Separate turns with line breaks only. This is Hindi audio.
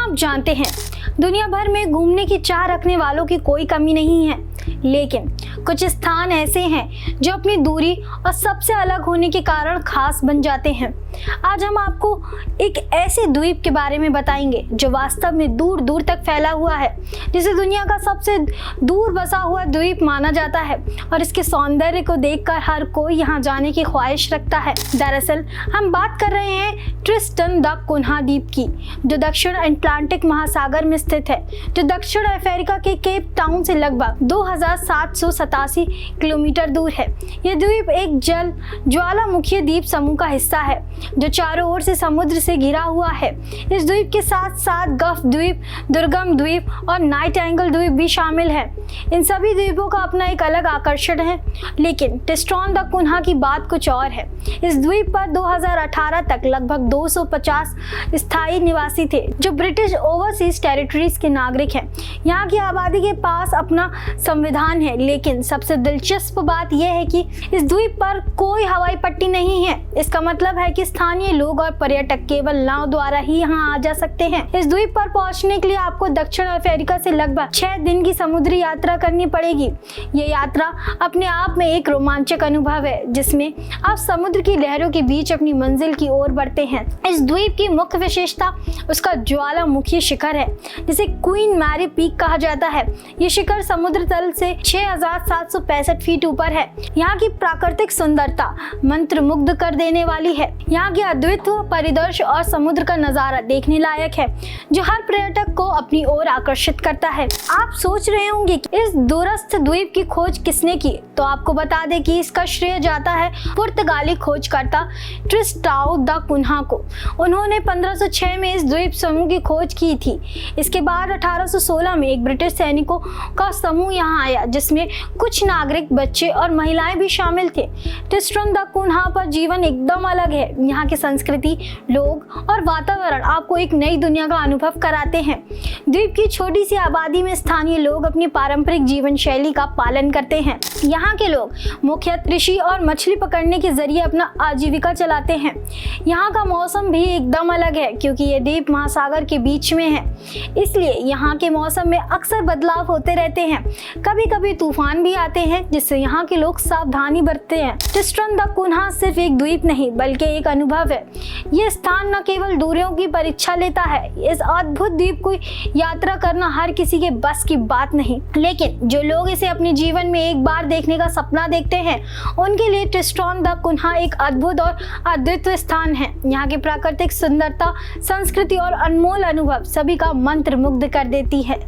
आप जानते हैं, दुनिया भर में घूमने की चाह रखने वालों की कोई कमी नहीं है, लेकिन कुछ स्थान ऐसे हैं जो अपनी दूरी और सबसे अलग होने के कारण खास बन जाते हैं। आज हम आपको एक ऐसे द्वीप के बारे में बताएंगे जो वास्तव में दूर दूर तक फैला हुआ है, जिसे दुनिया का सबसे दूर बसा हुआ द्वीप माना जाता है और इसके सौंदर्य को देखकर हर कोई यहाँ जाने की ख्वाहिश रखता है। दरअसल हम बात कर रहे हैं ट्रिस्टन दा कुन्हा द्वीप की, जो दक्षिण अटलांटिक महासागर में स्थित है, जो दक्षिण अफ्रीका के केप टाउन से लगभग 2787 किलोमीटर दूर है। यह द्वीप एक जल ज्वालामुखी द्वीप समूह का हिस्सा है जो चारों ओर से समुद्र से घिरा हुआ है। इस द्वीप के साथ साथ गफ द्वीप, दुर्गम द्वीप और नाइट एंगल द्वीप भी शामिल है। इन सभी द्वीपों का अपना एक अलग आकर्षण है, लेकिन ट्रिस्टन दा कुन्हा की बात कुछ और है। इस द्वीप पर 2018 तक लगभग 250 स्थायी निवासी थे जो ब्रिटिश ओवरसीज टेरिटरीज के नागरिक हैं। यहाँ की आबादी के पास अपना संविधान है, लेकिन सबसे दिलचस्प बात यह है कि इस द्वीप पर कोई हवाई पट्टी नहीं है। इसका मतलब है कि स्थानीय लोग और पर्यटक केवल नाव द्वारा ही यहाँ आ जा सकते हैं। इस द्वीप पर पहुँचने के लिए आपको दक्षिण अफ्रीका से लगभग 6 दिन की समुद्री यात्रा करनी पड़ेगी। ये यात्रा अपने आप में एक रोमांचक अनुभव है, जिसमें आप समुद्र की लहरों के बीच अपनी मंजिल की ओर बढ़ते हैं। इस द्वीप की मुख्य विशेषता उसका ज्वालामुखी शिखर है, जिसे क्वीन मैरी पीक कहा जाता है। ये शिखर समुद्र तल से 6765 फीट ऊपर है। यहाँ की प्राकृतिक सुंदरता मंत्रमुग्ध कर देने वाली है। यहाँ की अद्वितीय परिदृश्य और समुद्र का नजारा देखने लायक है, जो हर पर्यटक को अपनी ओर आकर्षित करता है। आप सोच रहे होंगे कि इस दूरस्थ द्वीप की खोज किसने की, तो आपको बता दें कि इसका श्रेय जाता है पुर्तगाली खोजकर्ता ट्रिस्टान दा कुन्हा को। उन्होंने 1506 में इस द्वीप समूह की खोज की थी। इसके बाद 1816 में एक ब्रिटिश सैनिकों का समूह यहाँ आया, जिसमें कुछ नागरिक, बच्चे और महिलाएं भी शामिल थे। ट्रिस्टन दा कुन्हा पर जीवन एकदम अलग है। यहाँ की संस्कृति, लोग और वातावरण आपको एक नई दुनिया का अनुभव कराते हैं। द्वीप की छोटी सी आबादी में स्थानीय लोग अपनी पारंपरिक जीवन शैली का पालन करते हैं। यहाँ के लोग मुख्यतः कृषि और मछली पकड़ने के जरिए अपना आजीविका चलाते हैं। यहाँ का मौसम भी एकदम अलग है, क्योंकि ये द्वीप महासागर के बीच में है, इसलिए यहाँ के मौसम में अक्सर बदलाव होते रहते हैं। कभी कभी तूफान भी आते हैं, जिससे यहाँ के लोग सावधानी बरतते हैं। ट्रिस्टन दा कुन्हा सिर्फ एक द्वीप नहीं, बल्कि एक अनुभव है। ये स्थान न केवल दूरियों की परीक्षा लेता है, इस अद्भुत द्वीप को यात्रा करना हर किसी के बस की बात नहीं, लेकिन जो लोग इसे अपने जीवन में एक बार देखने का सपना देखते हैं, उनके लिए ट्रिस्टन दा कुन्हा एक अद्भुत और अद्वितीय स्थान है। यहाँ की प्राकृतिक सुंदरता, संस्कृति और अनमोल अनुभव सभी का मंत्रमुग्ध कर देती है।